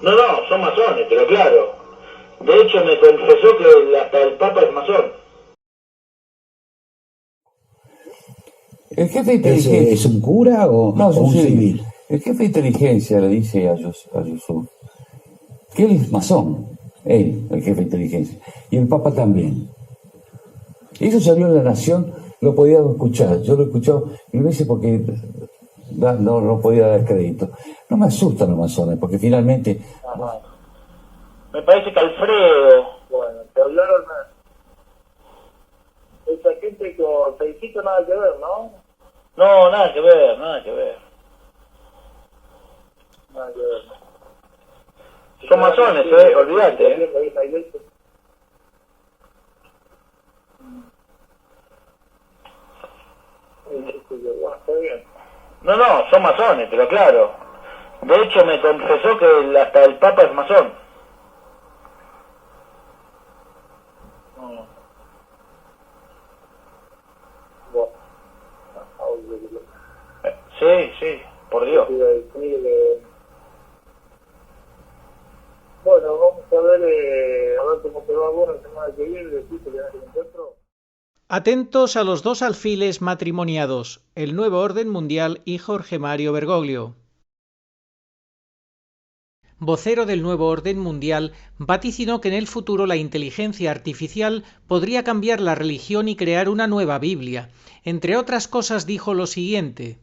No, no, son masones, pero claro. De hecho, me confesó que hasta el Papa es masón. El jefe de inteligencia... ¿Es un cura no, o un civil? El jefe de inteligencia le dice a Yusuf que él es masón, él, el jefe de inteligencia, y el Papa también. Eso salió en La Nación, lo podía escuchar, yo lo he escuchado mil veces porque no podía dar crédito. No me asustan los masones, porque finalmente... Ajá. Me parece que Alfredo, bueno, te hablaron, esa gente con Felicito nada que ver, ¿no? No, nada que ver, nada que ver. Nada que ver. Son masones, olvídate, No, no, son masones, pero claro. De hecho, me confesó que hasta el Papa es masón. Sí, sí, por Dios. Bueno, vamos a ver cómo te va vos la semana que viene, decís que tenés el encuentro. Atentos a los dos alfiles matrimoniados, el Nuevo Orden Mundial y Jorge Mario Bergoglio. Vocero del Nuevo Orden Mundial vaticinó que en el futuro la inteligencia artificial podría cambiar la religión y crear una nueva Biblia. Entre otras cosas dijo lo siguiente: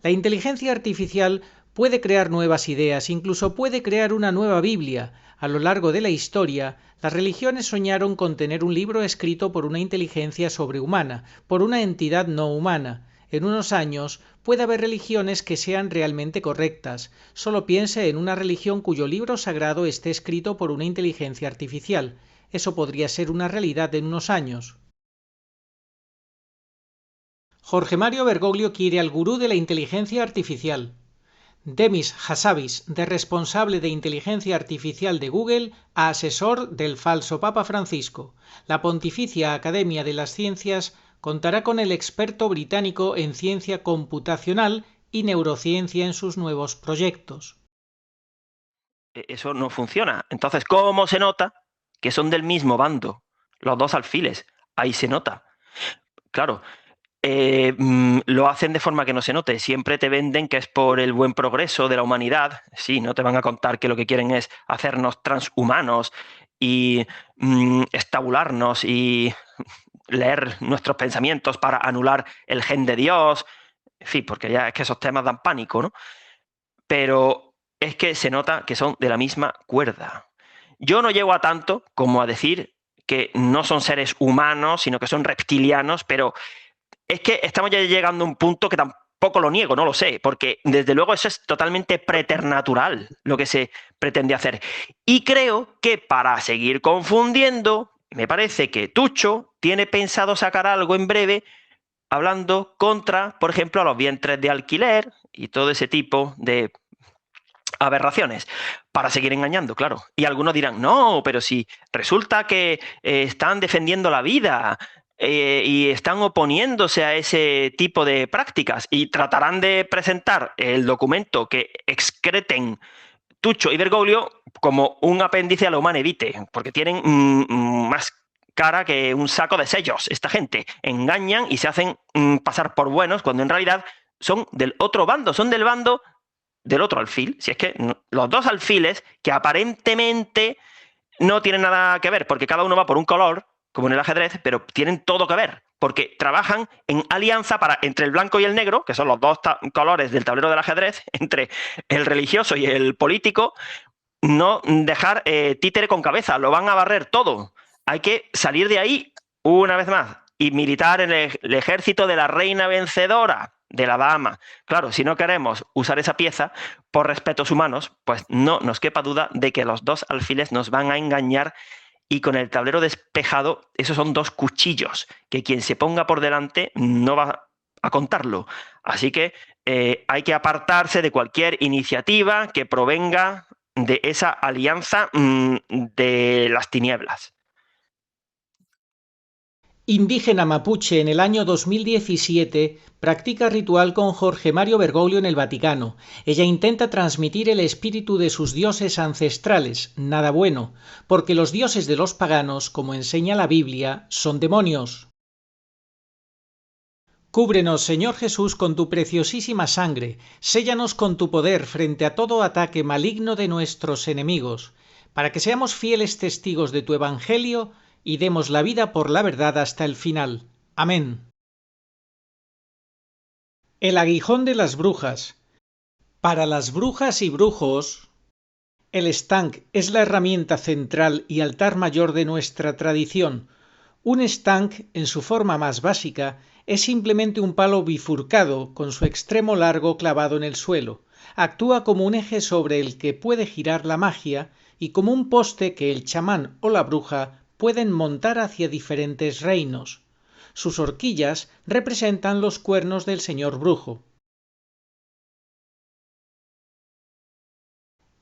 la inteligencia artificial puede crear nuevas ideas, incluso puede crear una nueva Biblia. A lo largo de la historia, las religiones soñaron con tener un libro escrito por una inteligencia sobrehumana, por una entidad no humana. En unos años puede haber religiones que sean realmente correctas. Solo piense en una religión cuyo libro sagrado esté escrito por una inteligencia artificial. Eso podría ser una realidad en unos años. Jorge Mario Bergoglio quiere al gurú de la inteligencia artificial. Demis Hassabis, de responsable de inteligencia artificial de Google a asesor del falso Papa Francisco. La Pontificia Academia de las Ciencias contará con el experto británico en ciencia computacional y neurociencia en sus nuevos proyectos. Eso no funciona. Entonces, ¿cómo se nota que son del mismo bando? Los dos alfiles. Ahí se nota. Claro, lo hacen de forma que no se note. Siempre te venden que es por el buen progreso de la humanidad. Sí, no te van a contar que lo que quieren es hacernos transhumanos y estabularnos y leer nuestros pensamientos para anular el gen de Dios. En fin, porque ya es que esos temas dan pánico, ¿no? Pero es que se nota que son de la misma cuerda. Yo no llego a tanto como a decir que no son seres humanos, sino que son reptilianos, pero es que estamos ya llegando a un punto que tampoco lo niego, no lo sé, porque desde luego eso es totalmente preternatural lo que se pretende hacer. Y creo que para seguir confundiendo, me parece que Tucho tiene pensado sacar algo en breve hablando contra, por ejemplo, a los vientres de alquiler y todo ese tipo de aberraciones, para seguir engañando, claro. Y algunos dirán, no, pero si resulta que están defendiendo la vida y están oponiéndose a ese tipo de prácticas y tratarán de presentar el documento que excreten Tucho y Bergoglio como un apéndice a la Humane Vitae, porque tienen más cara que un saco de sellos. Esta gente engañan y se hacen pasar por buenos cuando en realidad son del otro bando, son del bando del otro alfil. Si es que los dos alfiles, que aparentemente no tienen nada que ver, porque cada uno va por un color, como en el ajedrez, pero tienen todo que ver, porque trabajan en alianza entre el blanco y el negro, que son los dos colores del tablero del ajedrez, entre el religioso y el político, no dejar títere con cabeza, lo van a barrer todo. Hay que salir de ahí una vez más y militar en el ejército de la reina vencedora, de la dama. Claro, si no queremos usar esa pieza por respetos humanos, pues no nos quepa duda de que los dos alfiles nos van a engañar y con el tablero despejado, esos son dos cuchillos que quien se ponga por delante no va a contarlo. Así que hay que apartarse de cualquier iniciativa que provenga de esa alianza de las tinieblas. Indígena mapuche en el año 2017 practica ritual con Jorge Mario Bergoglio en el Vaticano. Ella intenta transmitir el espíritu de sus dioses ancestrales, nada bueno, porque los dioses de los paganos, como enseña la Biblia, son demonios. Cúbrenos, Señor Jesús, con tu preciosísima sangre, séllanos con tu poder frente a todo ataque maligno de nuestros enemigos, para que seamos fieles testigos de tu Evangelio y demos la vida por la verdad hasta el final. Amén. El aguijón de las brujas. Para las brujas y brujos, el estanc es la herramienta central y altar mayor de nuestra tradición. Un estanc, en su forma más básica, es simplemente un palo bifurcado con su extremo largo clavado en el suelo. Actúa como un eje sobre el que puede girar la magia y como un poste que el chamán o la bruja pueden montar hacia diferentes reinos. Sus horquillas representan los cuernos del señor brujo.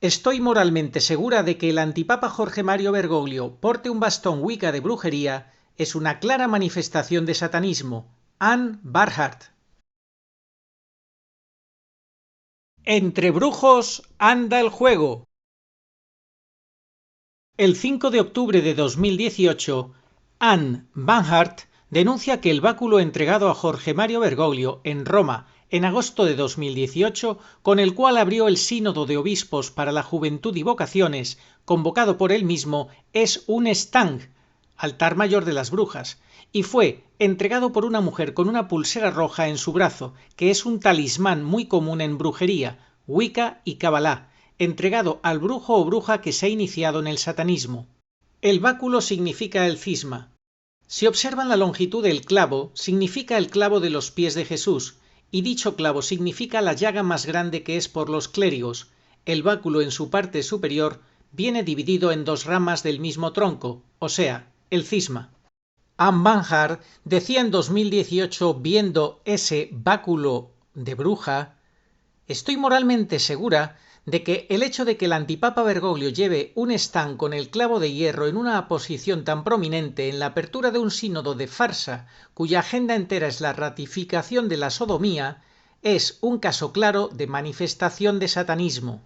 Estoy moralmente segura de que el antipapa Jorge Mario Bergoglio porte un bastón Wicca de brujería es una clara manifestación de satanismo. Anne Barhart. Entre brujos anda el juego. El 5 de octubre de 2018, Anne Barhart denuncia que el báculo entregado a Jorge Mario Bergoglio en Roma en agosto de 2018, con el cual abrió el Sínodo de Obispos para la Juventud y Vocaciones, convocado por él mismo, es un estanc, altar mayor de las brujas, y fue entregado por una mujer con una pulsera roja en su brazo, que es un talismán muy común en brujería, Wicca y Kabbalah, entregado al brujo o bruja que se ha iniciado en el satanismo. El báculo significa el cisma. Si observan la longitud del clavo, significa el clavo de los pies de Jesús, y dicho clavo significa la llaga más grande que es por los clérigos. El báculo en su parte superior viene dividido en dos ramas del mismo tronco, o sea, el cisma. Anne Barhart decía en 2018 viendo ese báculo de bruja: estoy moralmente segura de que el hecho de que el antipapa Bergoglio lleve un estanc con el clavo de hierro en una posición tan prominente en la apertura de un sínodo de farsa cuya agenda entera es la ratificación de la sodomía es un caso claro de manifestación de satanismo.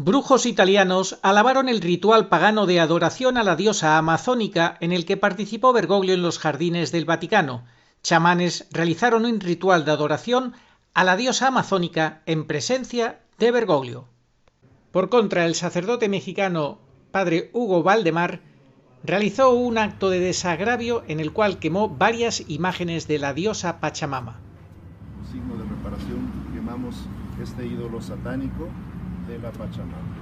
Brujos italianos alabaron el ritual pagano de adoración a la diosa amazónica en el que participó Bergoglio en los jardines del Vaticano. Chamanes realizaron un ritual de adoración a la diosa amazónica en presencia de Bergoglio. Por contra, el sacerdote mexicano padre Hugo Valdemar realizó un acto de desagravio en el cual quemó varias imágenes de la diosa Pachamama. Como signo de reparación, quemamos este ídolo satánico de la Pachamama.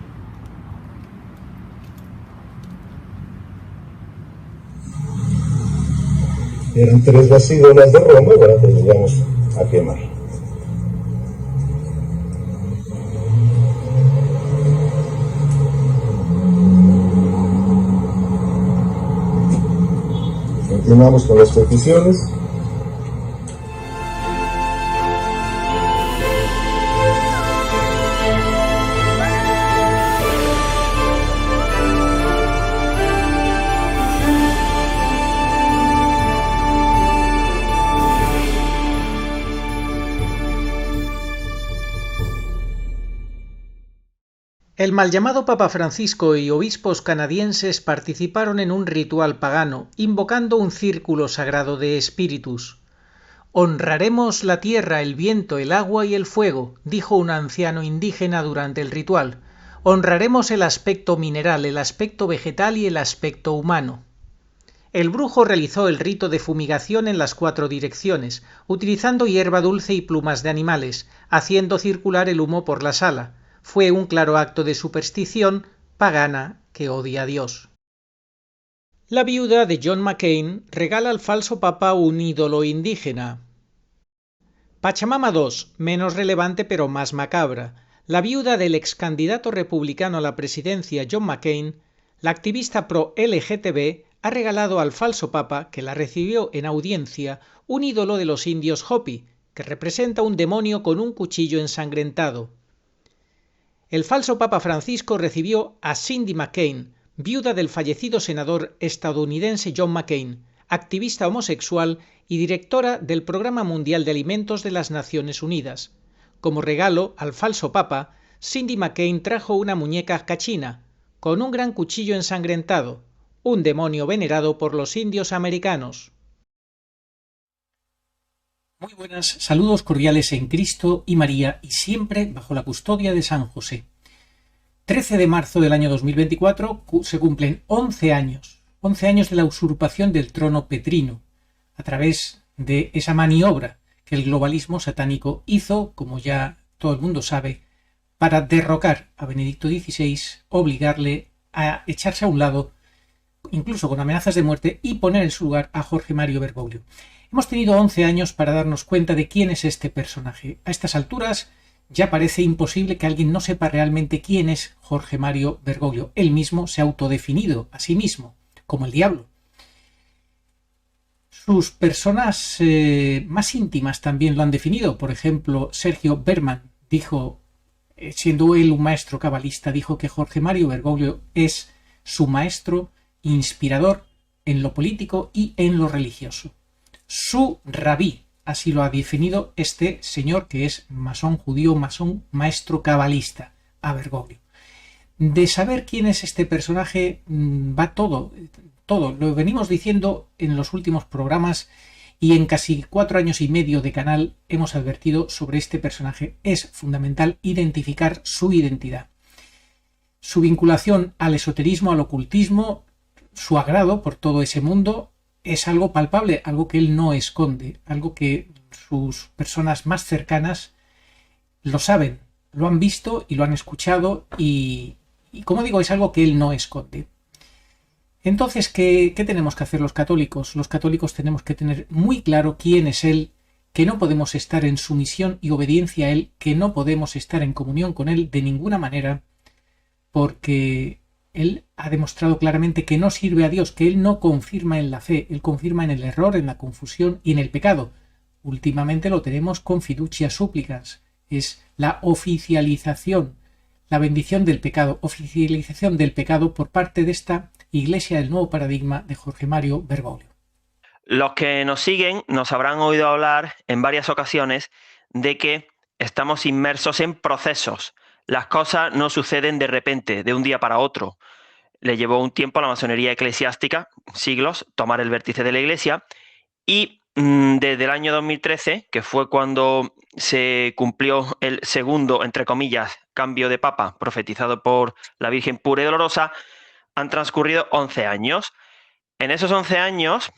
Eran 3 las ídolas de Roma, bueno, pues las vamos a quemar. Continuamos con las peticiones. El mal llamado Papa Francisco y obispos canadienses participaron en un ritual pagano, invocando un círculo sagrado de espíritus. «Honraremos la tierra, el viento, el agua y el fuego», dijo un anciano indígena durante el ritual. «Honraremos el aspecto mineral, el aspecto vegetal y el aspecto humano». El brujo realizó el rito de fumigación en las 4 direcciones, utilizando hierba dulce y plumas de animales, haciendo circular el humo por la sala. Fue un claro acto de superstición pagana que odia a Dios. La viuda de John McCain regala al falso papa un ídolo indígena. Pachamama II, menos relevante pero más macabra. La viuda del ex candidato republicano a la presidencia John McCain, la activista pro LGTB, ha regalado al falso papa, que la recibió en audiencia, un ídolo de los indios Hopi, que representa un demonio con un cuchillo ensangrentado. El falso papa Francisco recibió a Cindy McCain, viuda del fallecido senador estadounidense John McCain, activista homosexual y directora del Programa Mundial de Alimentos de las Naciones Unidas. Como regalo al falso papa, Cindy McCain trajo una muñeca cachina, con un gran cuchillo ensangrentado, un demonio venerado por los indios americanos. Muy buenas, saludos cordiales en Cristo y María y siempre bajo la custodia de San José. 13 de marzo del año 2024 se cumplen 11 años de la usurpación del trono petrino, a través de esa maniobra que el globalismo satánico hizo, como ya todo el mundo sabe, para derrocar a Benedicto XVI, obligarle a echarse a un lado, incluso con amenazas de muerte, y poner en su lugar a Jorge Mario Bergoglio. Hemos tenido 11 años para darnos cuenta de quién es este personaje. A estas alturas ya parece imposible que alguien no sepa realmente quién es Jorge Mario Bergoglio. Él mismo se ha autodefinido a sí mismo como el diablo. Sus personas más íntimas también lo han definido. Por ejemplo, Sergio Berman dijo, siendo él un maestro cabalista, dijo que Jorge Mario Bergoglio es su maestro inspirador en lo político y en lo religioso. Su rabí, así lo ha definido este señor que es masón judío, masón maestro cabalista, a Bergoglio. De saber quién es este personaje va todo. Lo venimos diciendo en los últimos programas y en casi 4 años y medio de canal hemos advertido sobre este personaje. Es fundamental identificar su identidad. Su vinculación al esoterismo, al ocultismo, su agrado por todo ese mundo es algo palpable, algo que él no esconde, algo que sus personas más cercanas lo saben, lo han visto y lo han escuchado y como digo, es algo que él no esconde. Entonces, ¿qué tenemos que hacer los católicos? Los católicos tenemos que tener muy claro quién es él, que no podemos estar en sumisión y obediencia a él, que no podemos estar en comunión con él de ninguna manera, porque él ha demostrado claramente que no sirve a Dios, que él no confirma en la fe, él confirma en el error, en la confusión y en el pecado. Últimamente lo tenemos con fiducia supplicans, es la oficialización, la bendición del pecado, oficialización del pecado por parte de esta Iglesia del Nuevo Paradigma de Jorge Mario Bergoglio. Los que nos siguen nos habrán oído hablar en varias ocasiones de que estamos inmersos en procesos. Las cosas no suceden de repente, de un día para otro. Le llevó un tiempo a la masonería eclesiástica, siglos, tomar el vértice de la Iglesia y desde el año 2013, que fue cuando se cumplió el segundo, entre comillas, cambio de papa profetizado por la Virgen pura y dolorosa, han transcurrido 11 años. En esos 11 años,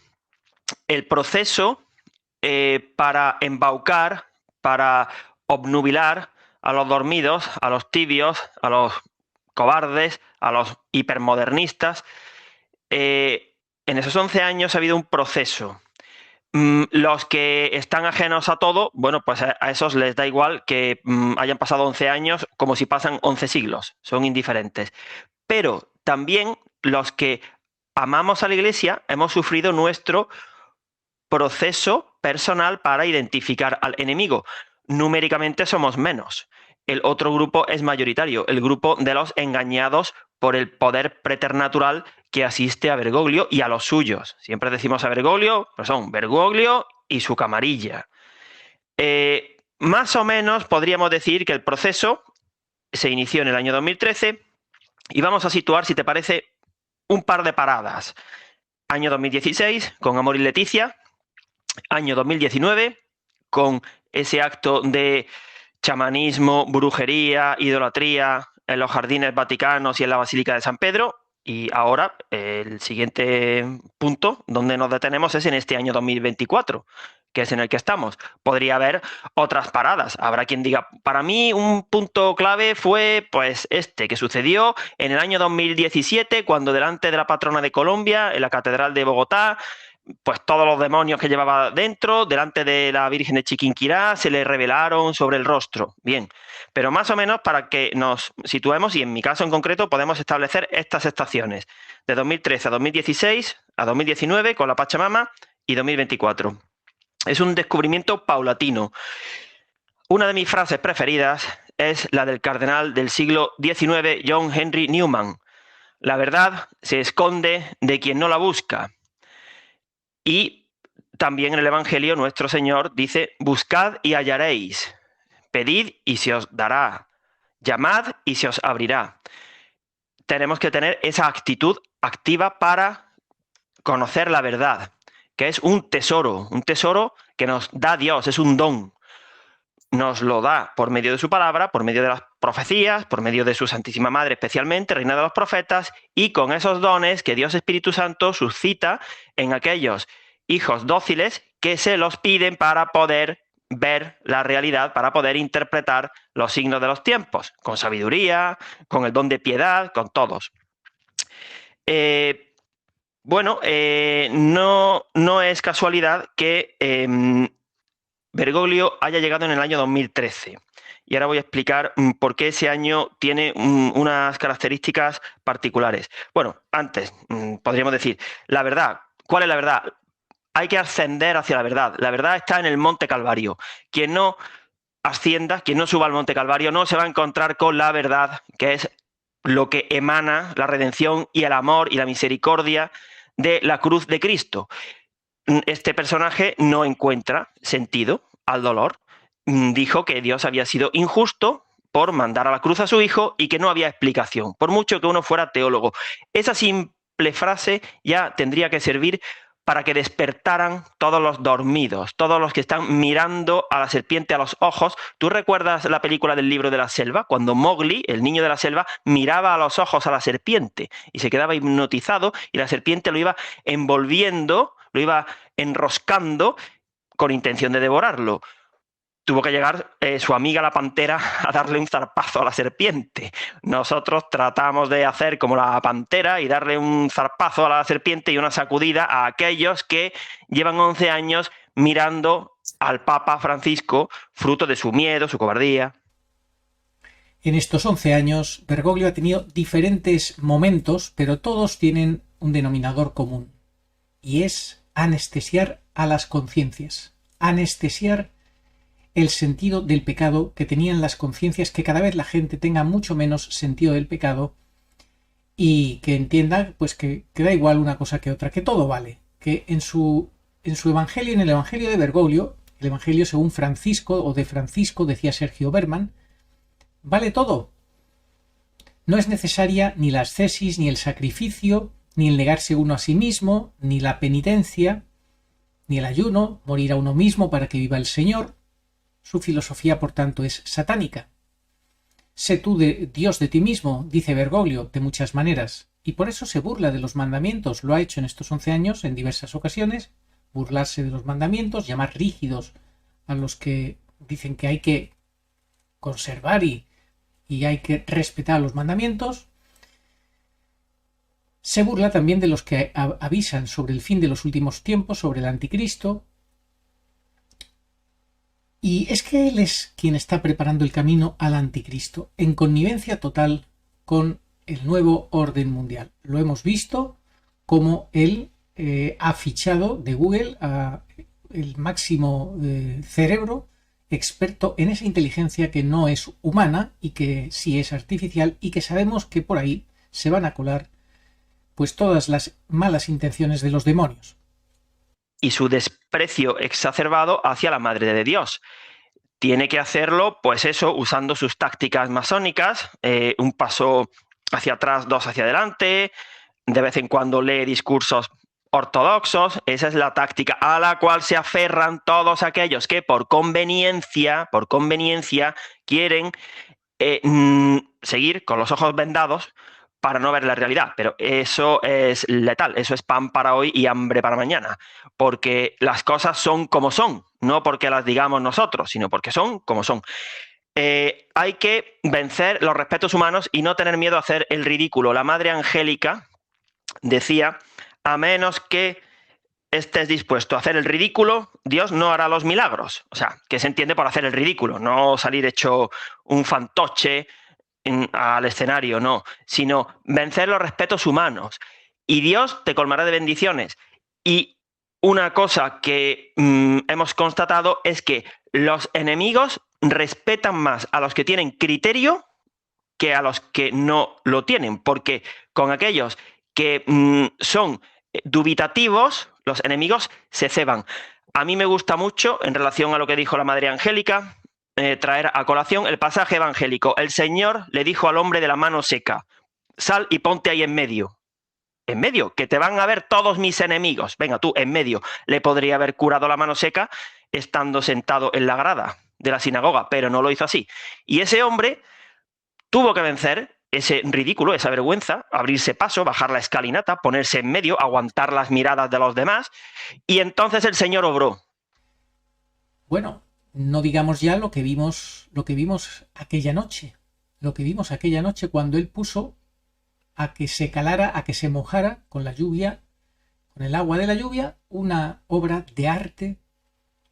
el proceso para embaucar, para obnubilar a los dormidos, a los tibios, a los cobardes, a los hipermodernistas, en esos 11 años ha habido un proceso. Los que están ajenos a todo, bueno, pues a esos les da igual que hayan pasado 11 años como si pasan 11 siglos, son indiferentes. Pero también los que amamos a la Iglesia hemos sufrido nuestro proceso personal para identificar al enemigo. Numéricamente somos menos. El otro grupo es mayoritario, el grupo de los engañados por el poder preternatural que asiste a Bergoglio y a los suyos. Siempre decimos a Bergoglio, pero son Bergoglio y su camarilla. Más o menos podríamos decir que el proceso se inició en el año 2013 y vamos a situar, si te parece, un par de paradas. Año 2016 con Amor y Leticia, año 2019 con ese acto de chamanismo, brujería, idolatría en los jardines vaticanos y en la Basílica de San Pedro. Y ahora el siguiente punto donde nos detenemos es en este año 2024, que es en el que estamos. Podría haber otras paradas. Habrá quien diga, para mí un punto clave fue pues este, que sucedió en el año 2017, cuando delante de la patrona de Colombia, en la Catedral de Bogotá, pues todos los demonios que llevaba dentro, delante de la Virgen de Chiquinquirá, se le revelaron sobre el rostro. Bien, pero más o menos para que nos situemos, y en mi caso en concreto podemos establecer estas estaciones, de 2013 a 2016, a 2019 con la Pachamama y 2024. Es un descubrimiento paulatino. Una de mis frases preferidas es la del cardenal del siglo XIX, John Henry Newman. La verdad se esconde de quien no la busca. Y también en el Evangelio nuestro Señor dice, buscad y hallaréis, pedid y se os dará, llamad y se os abrirá. Tenemos que tener esa actitud activa para conocer la verdad, que es un tesoro que nos da Dios, es un don. Nos lo da por medio de su palabra, por medio de las profecías, por medio de su Santísima Madre especialmente, Reina de los Profetas, y con esos dones que Dios Espíritu Santo suscita en aquellos hijos dóciles que se los piden para poder ver la realidad, para poder interpretar los signos de los tiempos, con sabiduría, con el don de piedad, con todos. No es casualidad que Bergoglio haya llegado en el año 2013. Y ahora voy a explicar por qué ese año tiene unas características particulares. Bueno, antes podríamos decir, la verdad. ¿Cuál es la verdad? Hay que ascender hacia la verdad. La verdad está en el Monte Calvario. Quien no ascienda, quien no suba al Monte Calvario, no se va a encontrar con la verdad, que es lo que emana la redención y el amor y la misericordia de la cruz de Cristo. Este personaje no encuentra sentido al dolor. Dijo que Dios había sido injusto por mandar a la cruz a su hijo y que no había explicación, por mucho que uno fuera teólogo. Esa simple frase ya tendría que servir para que despertaran todos los dormidos, todos los que están mirando a la serpiente a los ojos. ¿Tú recuerdas la película del Libro de la Selva? Cuando Mowgli, el niño de la selva, miraba a los ojos a la serpiente y se quedaba hipnotizado y la serpiente lo iba envolviendo, lo iba enroscando con intención de devorarlo. Tuvo que llegar su amiga la pantera a darle un zarpazo a la serpiente. Nosotros tratamos de hacer como la pantera y darle un zarpazo a la serpiente y una sacudida a aquellos que llevan 11 años mirando al Papa Francisco, fruto de su miedo, su cobardía. En estos 11 años, Bergoglio ha tenido diferentes momentos, pero todos tienen un denominador común, y es anestesiar a las conciencias, anestesiar el sentido del pecado que tenían las conciencias, que cada vez la gente tenga mucho menos sentido del pecado y que entienda pues que da igual una cosa que otra, que todo vale, que en su evangelio, en el evangelio de Bergoglio, el evangelio según Francisco o de Francisco, decía Sergio Berman, vale todo. No es necesaria ni la ascesis, ni el sacrificio, ni el negarse uno a sí mismo, ni la penitencia, ni el ayuno, morir a uno mismo para que viva el Señor. Su filosofía, por tanto, es satánica. Sé tú Dios de ti mismo, dice Bergoglio, de muchas maneras, y por eso se burla de los mandamientos. Lo ha hecho en estos 11 años en diversas ocasiones, burlarse de los mandamientos, llamar rígidos a los que dicen que hay que conservar y hay que respetar los mandamientos. Se burla también de los que avisan sobre el fin de los últimos tiempos, sobre el anticristo. Y es que él es quien está preparando el camino al anticristo, en connivencia total con el nuevo orden mundial. Lo hemos visto como él ha fichado de Google a el máximo cerebro experto en esa inteligencia que no es humana y que sí es artificial, y que sabemos que por ahí se van a colar pues todas las malas intenciones de los demonios. Y su desprecio exacerbado hacia la Madre de Dios. tiene que hacerlo, pues eso, usando sus tácticas masónicas, un paso hacia atrás, dos hacia adelante, de vez en cuando lee discursos ortodoxos. Esa es la táctica a la cual se aferran todos aquellos que por conveniencia quieren seguir con los ojos vendados para no ver la realidad. Pero eso es letal, eso es pan para hoy y hambre para mañana, porque las cosas son como son, no porque las digamos nosotros, sino porque son como son. Hay que vencer los respetos humanos y no tener miedo a hacer el ridículo. La Madre Angélica decía: a menos que estés dispuesto a hacer el ridículo, Dios no hará los milagros. O sea, que se entiende por hacer el ridículo, no salir hecho un fantoche al escenario, no, sino vencer los respetos humanos. Y Dios te colmará de bendiciones. Y una cosa que hemos constatado es que los enemigos respetan más a los que tienen criterio que a los que no lo tienen, porque con aquellos que son dubitativos, los enemigos se ceban. A mí me gusta mucho, en relación a lo que dijo la Madre Angélica, traer a colación el pasaje evangélico. El Señor le dijo al hombre de la mano seca: sal y ponte ahí en medio. En medio, que te van a ver todos mis enemigos. Venga tú, en medio. Le podría haber curado la mano seca estando sentado en la grada de la sinagoga, pero no lo hizo así. Y ese hombre tuvo que vencer ese ridículo, esa vergüenza, abrirse paso, bajar la escalinata, ponerse en medio, aguantar las miradas de los demás, y entonces el Señor obró. Bueno, no digamos ya lo que vimos aquella noche. Lo que vimos aquella noche cuando Él puso a que se calara, a que se mojara con la lluvia, con el agua de la lluvia, una obra de arte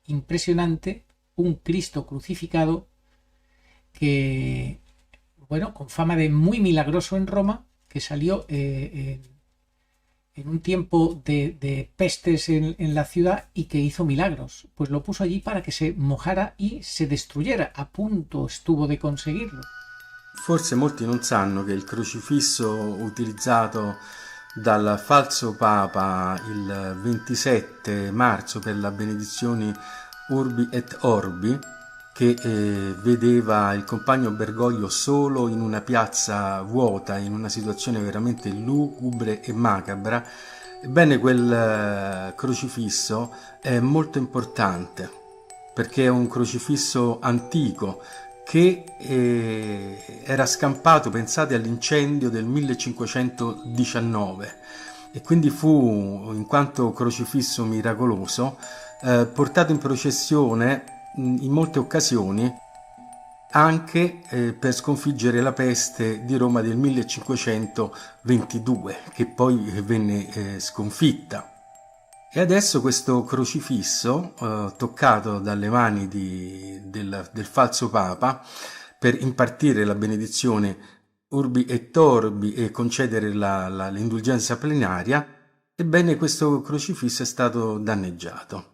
impresionante, un Cristo crucificado que, bueno, con fama de muy milagroso en Roma, que salió en un tiempo de pestes en la ciudad y que hizo milagros. Pues lo puso allí para que se mojara y se destruyera. A punto estuvo de conseguirlo. Forse molti non sanno che il crocifisso utilizzato dal falso Papa il 27 marzo per la benedizione Urbi et Orbi, che vedeva il compagno Bergoglio solo in una piazza vuota, in una situazione veramente lugubre e macabra, ebbene quel crocifisso è molto importante, perché è un crocifisso antico che era scampato, pensate, all'incendio del 1519, e quindi fu, in quanto crocifisso miracoloso, portato in processione in molte occasioni, anche per sconfiggere la peste di Roma del 1522, che poi venne sconfitta. E adesso questo crocifisso, toccato dalle mani del falso Papa per impartire la benedizione Urbi et Orbi e concedere l'indulgenza plenaria, ebbene questo crocifisso è stato danneggiato.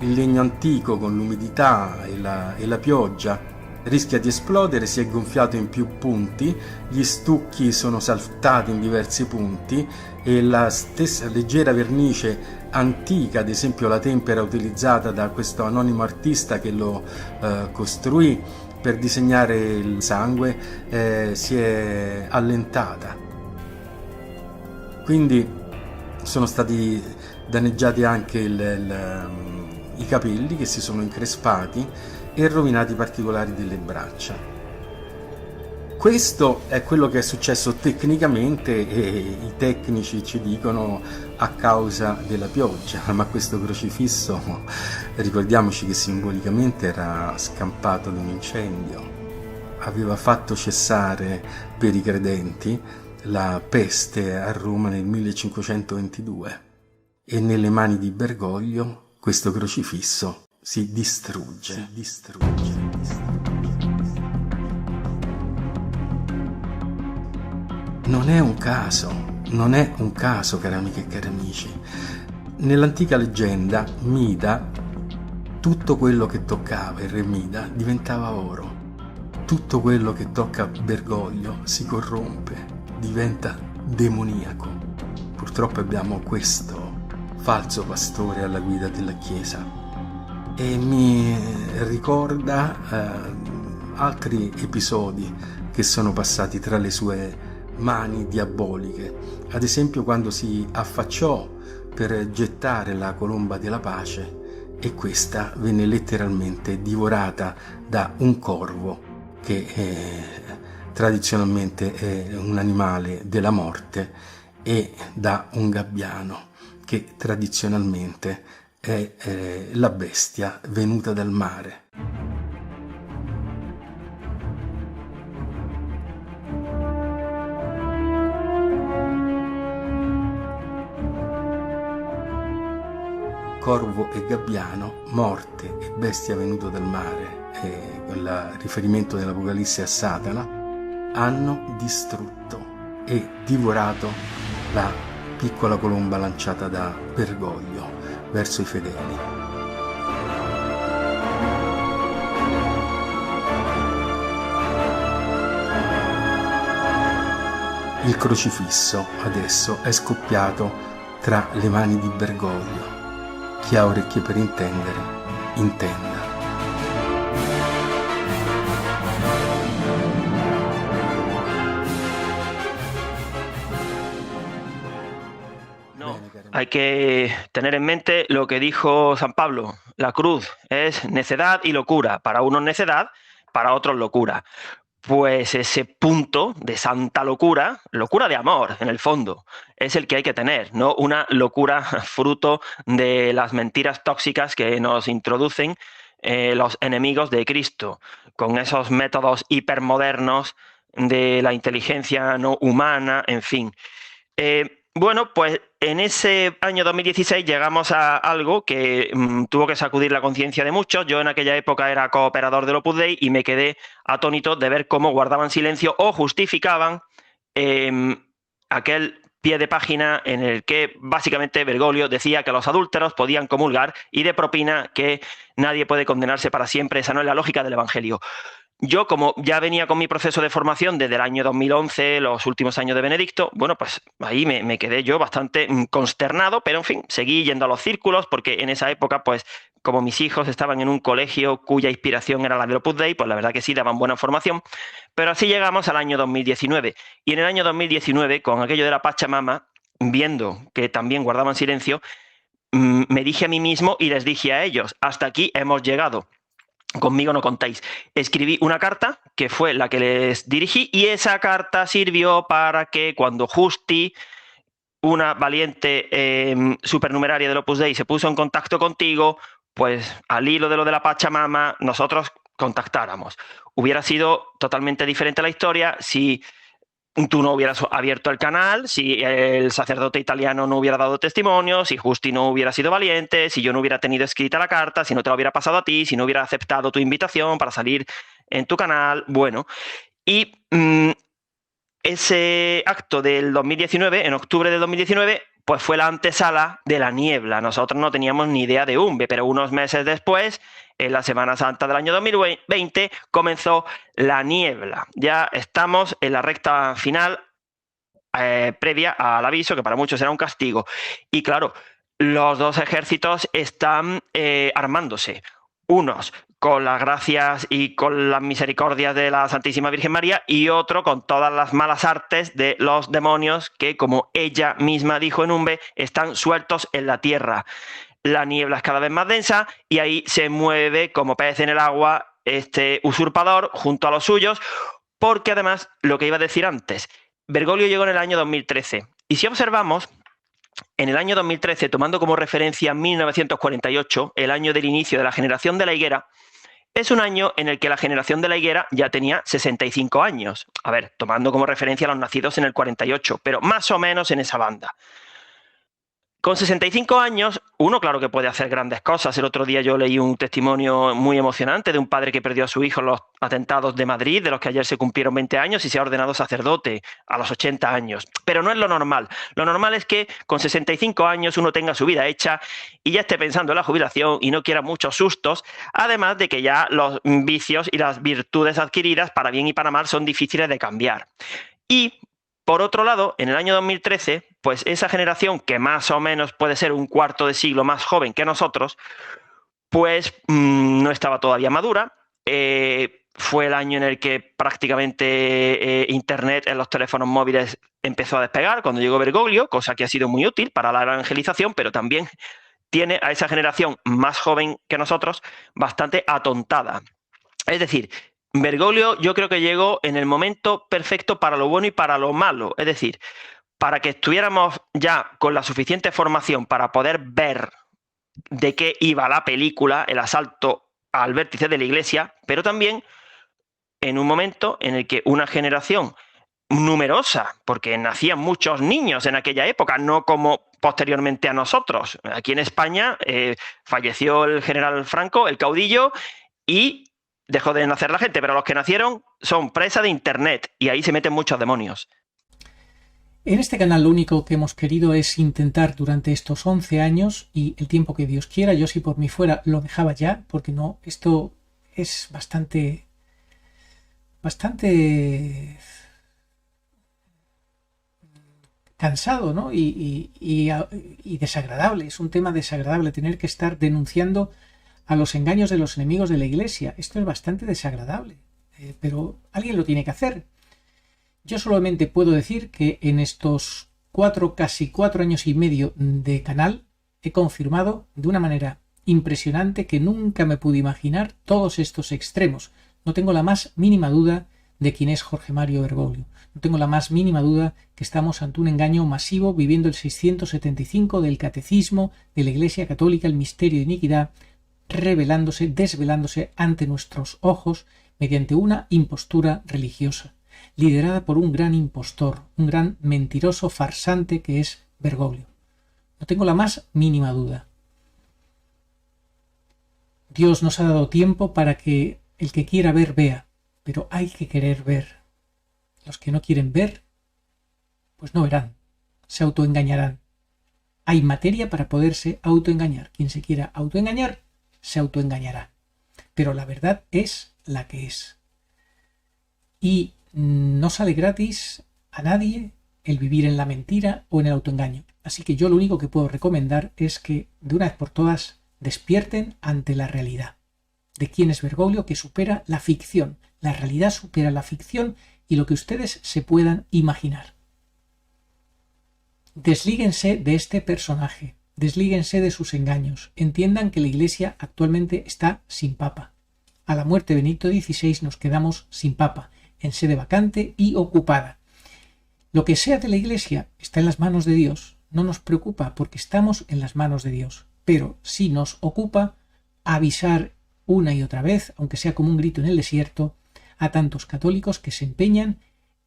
Il legno antico, con l'umidità e la pioggia, rischia di esplodere, si è gonfiato in più punti, gli stucchi sono saltati in diversi punti e la stessa leggera vernice antica, ad esempio la tempera utilizzata da questo anonimo artista che lo costruì per disegnare il sangue, si è allentata. Quindi sono stati danneggiati anche i capelli, che si sono increspati, e rovinati i particolari delle braccia. Questo è quello che è successo tecnicamente, e i tecnici ci dicono a causa della pioggia, ma questo crocifisso, ricordiamoci che simbolicamente era scampato da un incendio, aveva fatto cessare per i credenti la peste a Roma nel 1522, e nelle mani di Bergoglio questo crocifisso si distrugge. Non è un caso, cari amiche e cari amici. Nell'antica leggenda Mida, tutto quello che toccava il re Mida diventava oro. Tutto quello che tocca Bergoglio si corrompe, diventa demoniaco. Purtroppo abbiamo questo falso pastore alla guida della Chiesa e mi ricorda altri episodi che sono passati tra le sue mani diaboliche. Ad esempio quando si affacciò per gettare la colomba della pace e questa venne letteralmente divorata da un corvo che tradizionalmente è un animale della morte e da un gabbiano che tradizionalmente è la bestia venuta dal mare. Corvo e gabbiano, morte e bestia venuto dal mare, con riferimento dell'Apocalisse a Satana, hanno distrutto e divorato la piccola colomba lanciata da Bergoglio verso i fedeli. Il crocifisso adesso è scoppiato tra le mani di Bergoglio. Chi ha orecchie per intendere, intenda. No, hay que tener en mente lo que dijo San Pablo. La cruz es necedad y locura. Para unos necedad, para otros locura. Pues ese punto de santa locura, locura de amor en el fondo, es el que hay que tener, no una locura fruto de las mentiras tóxicas que nos introducen los enemigos de Cristo, con esos métodos hipermodernos de la inteligencia no humana, en fin. Bueno, pues en ese año 2016 llegamos a algo que tuvo que sacudir la conciencia de muchos. Yo en aquella época era cooperador del Opus Dei y me quedé atónito de ver cómo guardaban silencio o justificaban aquel pie de página en el que básicamente Bergoglio decía que los adúlteros podían comulgar y de propina que nadie puede condenarse para siempre. Esa no es la lógica del Evangelio. Yo, como ya venía con mi proceso de formación desde el año 2011, los últimos años de Benedicto, bueno, pues ahí me quedé yo bastante consternado, pero en fin, seguí yendo a los círculos porque en esa época, pues como mis hijos estaban en un colegio cuya inspiración era la del Opus Dei, pues la verdad que sí daban buena formación, pero así llegamos al año 2019. Y en el año 2019, con aquello de la Pachamama, viendo que también guardaban silencio, me dije a mí mismo y les dije a ellos, hasta aquí hemos llegado. Conmigo no contáis. Escribí una carta que fue la que les dirigí y esa carta sirvió para que cuando Justi, una valiente supernumeraria del Opus Dei, se puso en contacto contigo, pues al hilo de lo de la Pachamama nosotros contactáramos. Hubiera sido totalmente diferente la historia si tú no hubieras abierto el canal, si el sacerdote italiano no hubiera dado testimonio, si Justi no hubiera sido valiente, si yo no hubiera tenido escrita la carta, si no te la hubiera pasado a ti, si no hubiera aceptado tu invitación para salir en tu canal. Bueno, y ese acto del 2019, en octubre del 2019, pues fue la antesala de la niebla. Nosotros no teníamos ni idea de UMBE, pero unos meses después, en la Semana Santa del año 2020, comenzó la niebla. Ya estamos en la recta final previa al aviso, que para muchos era un castigo. Y claro, los dos ejércitos están armándose. Unos con las gracias y con las misericordias de la Santísima Virgen María y otro con todas las malas artes de los demonios que, como ella misma dijo en UMBE, están sueltos en la tierra. La niebla es cada vez más densa y ahí se mueve como pez en el agua este usurpador junto a los suyos, porque además, lo que iba a decir antes, Bergoglio llegó en el año 2013 y si observamos, en el año 2013, tomando como referencia 1948, el año del inicio de la generación de la higuera, es un año en el que la generación de la higuera ya tenía 65 años. A ver, tomando como referencia a los nacidos en el 48, pero más o menos en esa banda. Con 65 años, uno claro que puede hacer grandes cosas. El otro día yo leí un testimonio muy emocionante de un padre que perdió a su hijo en los atentados de Madrid, de los que ayer se cumplieron 20 años y se ha ordenado sacerdote a los 80 años. Pero no es lo normal. Lo normal es que con 65 años uno tenga su vida hecha y ya esté pensando en la jubilación y no quiera muchos sustos, además de que ya los vicios y las virtudes adquiridas, para bien y para mal, son difíciles de cambiar. Y por otro lado, en el año 2013, pues esa generación que más o menos puede ser un cuarto de siglo más joven que nosotros, pues no estaba todavía madura. Fue el año en el que prácticamente Internet en los teléfonos móviles empezó a despegar, cuando llegó Bergoglio, cosa que ha sido muy útil para la evangelización, pero también tiene a esa generación más joven que nosotros bastante atontada. Es decir, Bergoglio yo creo que llegó en el momento perfecto para lo bueno y para lo malo. Es decir, para que estuviéramos ya con la suficiente formación para poder ver de qué iba la película, el asalto al vértice de la Iglesia, pero también en un momento en el que una generación numerosa, porque nacían muchos niños en aquella época, no como posteriormente a nosotros. Aquí en España falleció el general Franco, el caudillo, y dejó de nacer la gente, pero los que nacieron son presa de Internet y ahí se meten muchos demonios. En este canal lo único que hemos querido es intentar durante estos 11 años y el tiempo que Dios quiera, yo si por mí fuera lo dejaba ya, porque no, esto es bastante cansado, ¿no? y desagradable. Es un tema desagradable tener que estar denunciando a los engaños de los enemigos de la Iglesia. Esto es bastante desagradable, pero alguien lo tiene que hacer. Yo solamente puedo decir que en estos casi 4 años y medio de canal he confirmado de una manera impresionante que nunca me pude imaginar todos estos extremos. No tengo la más mínima duda de quién es Jorge Mario Bergoglio. No tengo la más mínima duda que estamos ante un engaño masivo viviendo el 675 del Catecismo de la Iglesia Católica, el misterio de iniquidad, desvelándose ante nuestros ojos mediante una impostura religiosa, liderada por un gran impostor, un gran mentiroso farsante que es Bergoglio. No tengo la más mínima duda. Dios nos ha dado tiempo para que el que quiera ver, vea, pero hay que querer ver. Los que no quieren ver, pues no verán, se autoengañarán. Hay materia para poderse autoengañar. Quien se quiera autoengañar, se autoengañará. Pero la verdad es la que es. Y no sale gratis a nadie el vivir en la mentira o en el autoengaño. Así que yo lo único que puedo recomendar es que de una vez por todas despierten ante la realidad de quién es Bergoglio, que supera la ficción. La realidad supera la ficción y lo que ustedes se puedan imaginar. Deslíguense de este personaje, deslíguense de sus engaños, entiendan que la Iglesia actualmente está sin papa. A la muerte de Benedicto XVI nos quedamos sin papa, en sede vacante y ocupada. Lo que sea de la Iglesia está en las manos de Dios, no nos preocupa porque estamos en las manos de Dios, pero sí nos ocupa avisar una y otra vez, aunque sea como un grito en el desierto, a tantos católicos que se empeñan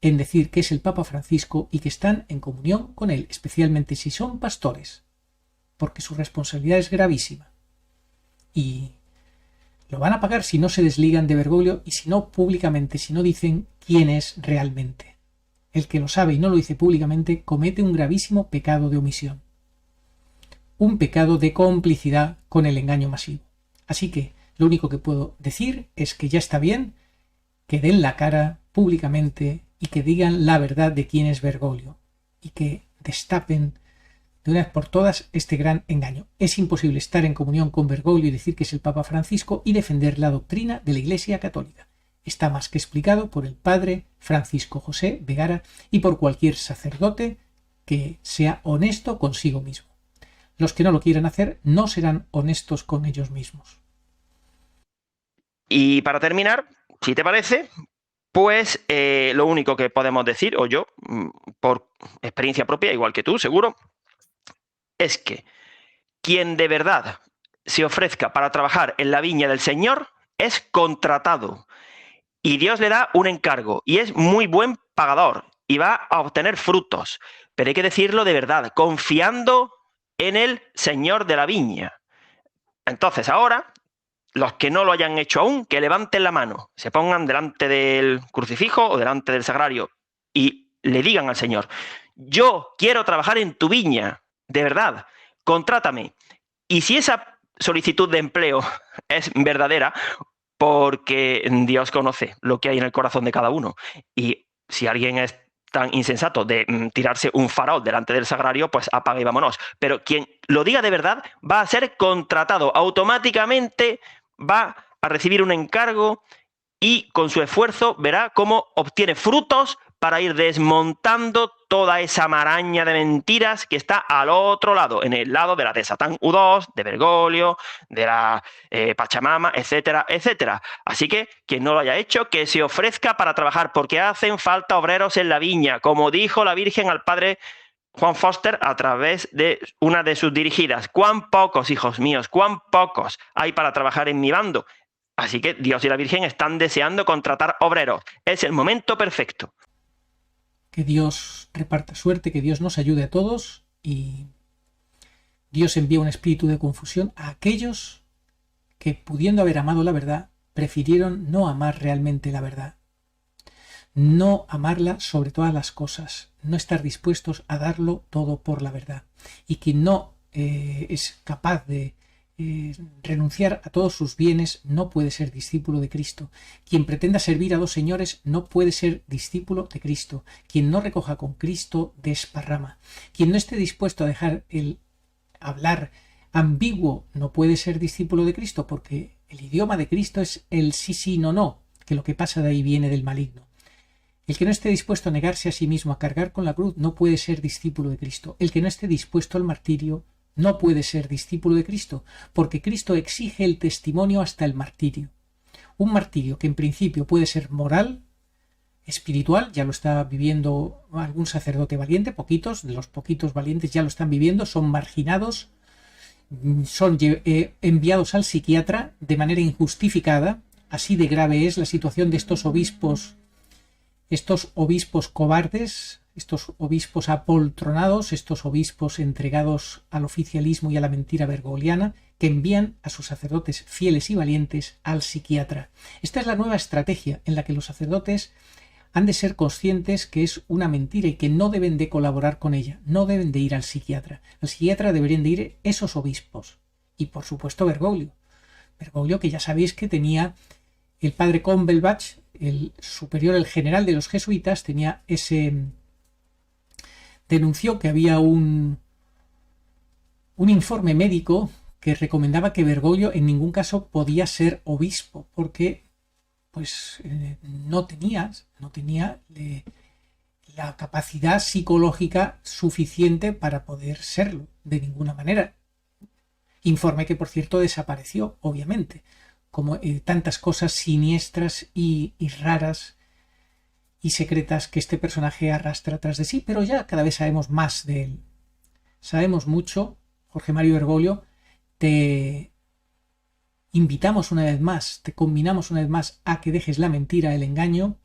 en decir que es el Papa Francisco y que están en comunión con él, especialmente si son pastores, porque su responsabilidad es gravísima. Y lo van a pagar si no se desligan de Bergoglio y si no públicamente, si no dicen quién es realmente. El que lo sabe y no lo dice públicamente comete un gravísimo pecado de omisión. Un pecado de complicidad con el engaño masivo. Así que lo único que puedo decir es que ya está bien que den la cara públicamente y que digan la verdad de quién es Bergoglio y que destapen de una vez por todas este gran engaño. Es imposible estar en comunión con Bergoglio y decir que es el Papa Francisco y defender la doctrina de la Iglesia Católica. Está más que explicado por el padre Francisco José Vergara y por cualquier sacerdote que sea honesto consigo mismo. Los que no lo quieran hacer no serán honestos con ellos mismos. Y para terminar, si te parece, pues lo único que podemos decir, o yo, por experiencia propia, igual que tú, seguro, es que quien de verdad se ofrezca para trabajar en la viña del Señor es contratado. Y Dios le da un encargo y es muy buen pagador y va a obtener frutos. Pero hay que decirlo de verdad, confiando en el Señor de la viña. Entonces ahora, los que no lo hayan hecho aún, que levanten la mano, se pongan delante del crucifijo o delante del sagrario y le digan al Señor: yo quiero trabajar en tu viña, de verdad, contrátame. Y si esa solicitud de empleo es verdadera, porque Dios conoce lo que hay en el corazón de cada uno, y si alguien es tan insensato de tirarse un farol delante del sagrario, pues apaga y vámonos. Pero quien lo diga de verdad va a ser contratado automáticamente, va a recibir un encargo y con su esfuerzo verá cómo obtiene frutos para ir desmontando toda esa maraña de mentiras que está al otro lado, en el lado de la de Satán U2, de Bergoglio, de la Pachamama, etcétera, etcétera. Así que quien no lo haya hecho, que se ofrezca para trabajar, porque hacen falta obreros en la viña, como dijo la Virgen al padre Juan Foster a través de una de sus dirigidas. ¿Cuán pocos, hijos míos, cuán pocos hay para trabajar en mi bando? Así que Dios y la Virgen están deseando contratar obreros. Es el momento perfecto. Que Dios reparta suerte, que Dios nos ayude a todos y Dios envía un espíritu de confusión a aquellos que, pudiendo haber amado la verdad, prefirieron no amar realmente la verdad. No amarla sobre todas las cosas, no estar dispuestos a darlo todo por la verdad. Y quien no es capaz de renunciar a todos sus bienes no puede ser discípulo de Cristo. Quien pretenda servir a dos señores no puede ser discípulo de Cristo. Quien no recoja con Cristo desparrama. Quien no esté dispuesto a dejar el hablar ambiguo no puede ser discípulo de Cristo, porque el idioma de Cristo es el sí, sí, no, no, que lo que pasa de ahí viene del maligno. El que no esté dispuesto a negarse a sí mismo, a cargar con la cruz, no puede ser discípulo de Cristo. El que no esté dispuesto al martirio no puede ser discípulo de Cristo, porque Cristo exige el testimonio hasta el martirio. Un martirio que en principio puede ser moral, espiritual, ya lo está viviendo algún sacerdote valiente, poquitos, de los poquitos valientes ya lo están viviendo, son marginados, son enviados al psiquiatra de manera injustificada. Así de grave es la situación de estos obispos cobardes, estos obispos apoltronados, estos obispos entregados al oficialismo y a la mentira bergogliana, que envían a sus sacerdotes fieles y valientes al psiquiatra. Esta es la nueva estrategia en la que los sacerdotes han de ser conscientes que es una mentira y que no deben de colaborar con ella, no deben de ir al psiquiatra. Al psiquiatra deberían de ir esos obispos. Y por supuesto Bergoglio. Bergoglio, que ya sabéis que tenía el padre Combelbach, el superior, el general de los jesuitas, denunció que había un informe médico que recomendaba que Bergoglio en ningún caso podía ser obispo, porque no tenía la capacidad psicológica suficiente para poder serlo de ninguna manera. Informe que, por cierto, desapareció, obviamente, como tantas cosas siniestras y raras y secretas que este personaje arrastra tras de sí, pero ya cada vez sabemos más de él. Sabemos mucho. Jorge Mario Bergoglio, te invitamos una vez más, te combinamos una vez más a que dejes la mentira, el engaño,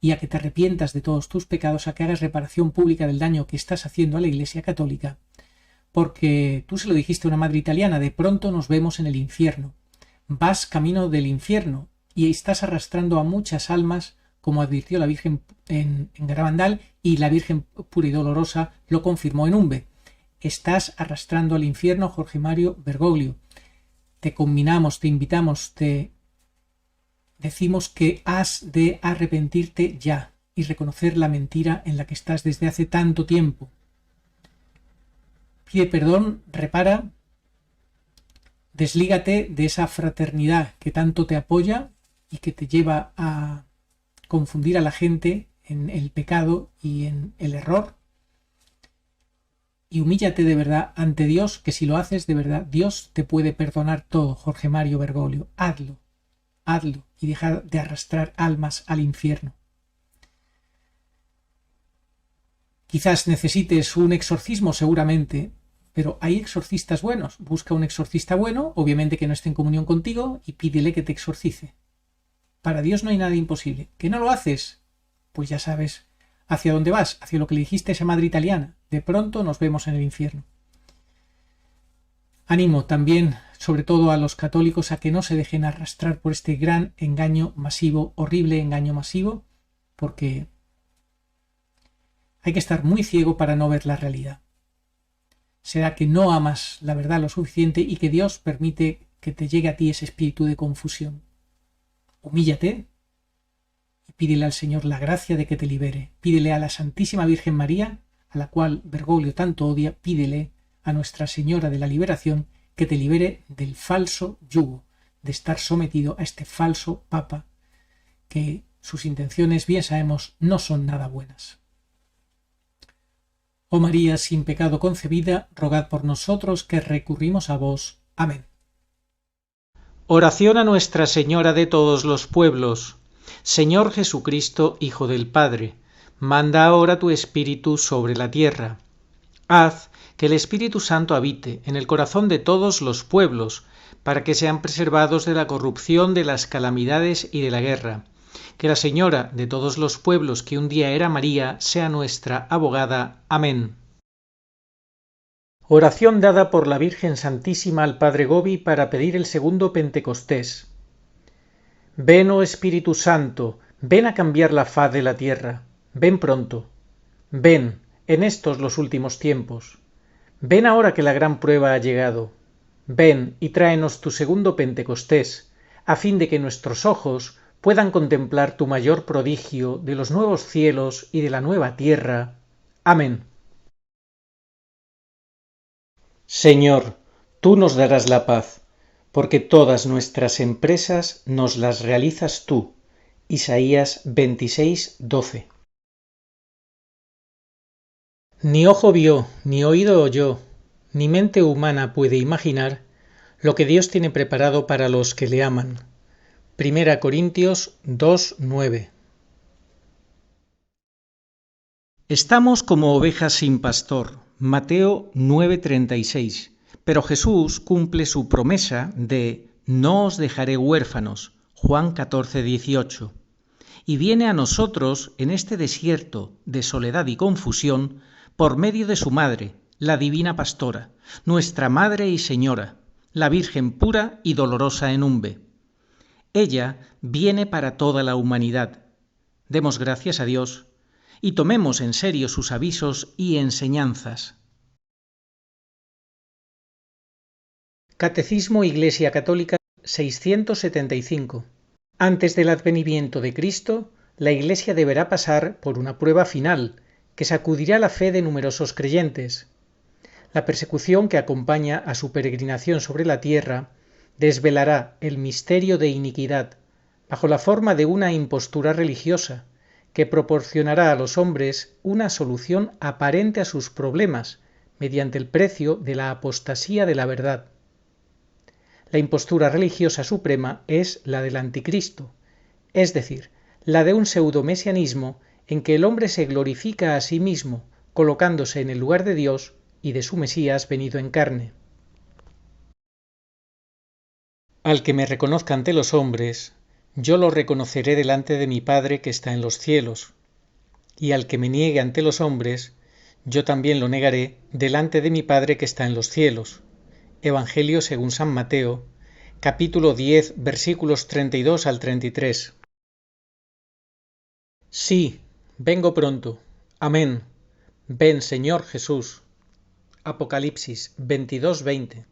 y a que te arrepientas de todos tus pecados, a que hagas reparación pública del daño que estás haciendo a la Iglesia Católica, porque tú se lo dijiste a una madre italiana: de pronto nos vemos en el infierno. Vas camino del infierno y estás arrastrando a muchas almas, como advirtió la Virgen en Garabandal, y la Virgen pura y dolorosa lo confirmó en Umbe. Estás arrastrando al infierno, Jorge Mario Bergoglio. Te combinamos, te invitamos, te decimos que has de arrepentirte ya y reconocer la mentira en la que estás desde hace tanto tiempo. Pide perdón, repara, deslígate de esa fraternidad que tanto te apoya y que te lleva a confundir a la gente en el pecado y en el error. Y humíllate de verdad ante Dios, que si lo haces de verdad, Dios te puede perdonar todo, Jorge Mario Bergoglio. Hazlo y deja de arrastrar almas al infierno. Quizás necesites un exorcismo, seguramente, pero hay exorcistas buenos. Busca un exorcista bueno, obviamente que no esté en comunión contigo, y pídele que te exorcice. Para Dios no hay nada imposible. ¿Que no lo haces? Pues ya sabes hacia dónde vas, hacia lo que le dijiste a esa madre italiana. De pronto nos vemos en el infierno. Animo también, sobre todo a los católicos, a que no se dejen arrastrar por este gran engaño masivo, horrible engaño masivo, porque hay que estar muy ciego para no ver la realidad. Será que no amas la verdad lo suficiente y que Dios permite que te llegue a ti ese espíritu de confusión. Humíllate y Pídele al Señor la gracia de que te libere. Pídele a la Santísima Virgen María, a la cual Bergoglio tanto odia, pídele a Nuestra Señora de la Liberación que te libere del falso yugo, de estar sometido a este falso papa, que sus intenciones, bien sabemos, no son nada buenas. Oh María, sin pecado concebida, rogad por nosotros que recurrimos a vos. Amén. Oración a Nuestra Señora de todos los pueblos. Señor Jesucristo, Hijo del Padre, manda ahora tu Espíritu sobre la tierra. Haz que el Espíritu Santo habite en el corazón de todos los pueblos, para que sean preservados de la corrupción, de las calamidades y de la guerra. Que la Señora de todos los pueblos, que un día era María, sea nuestra abogada. Amén. Oración dada por la Virgen Santísima al Padre Gobi para pedir el segundo Pentecostés. Ven, oh Espíritu Santo, ven a cambiar la faz de la tierra. Ven pronto. Ven, en estos los últimos tiempos. Ven ahora que la gran prueba ha llegado. Ven y tráenos tu segundo Pentecostés, a fin de que nuestros ojos puedan contemplar tu mayor prodigio de los nuevos cielos y de la nueva tierra. Amén. Señor, tú nos darás la paz, porque todas nuestras empresas nos las realizas tú. Isaías 26:12. Ni ojo vio, ni oído oyó, ni mente humana puede imaginar lo que Dios tiene preparado para los que le aman. 1 Corintios 2:9. Estamos como ovejas sin pastor. Mateo 9:36. Pero Jesús cumple su promesa de no os dejaré huérfanos. Juan 14:18. Y viene a nosotros en este desierto de soledad y confusión por medio de su madre, la divina pastora, nuestra Madre y Señora, la Virgen pura y dolorosa en Umbe. Ella viene para toda la humanidad. Demos gracias a Dios y tomemos en serio sus avisos y enseñanzas. Catecismo Iglesia Católica 675. Antes del advenimiento de Cristo, la Iglesia deberá pasar por una prueba final que sacudirá la fe de numerosos creyentes. La persecución que acompaña a su peregrinación sobre la tierra desvelará el misterio de iniquidad bajo la forma de una impostura religiosa que proporcionará a los hombres una solución aparente a sus problemas mediante el precio de la apostasía de la verdad. La impostura religiosa suprema es la del anticristo, es decir, la de un pseudomesianismo en que el hombre se glorifica a sí mismo, colocándose en el lugar de Dios y de su Mesías venido en carne. Al que me reconozca ante los hombres, yo lo reconoceré delante de mi Padre que está en los cielos, y al que me niegue ante los hombres, yo también lo negaré delante de mi Padre que está en los cielos. Evangelio según San Mateo, capítulo 10, versículos 32 al 33. Sí, vengo pronto. Amén. Ven, Señor Jesús. Apocalipsis 22:20.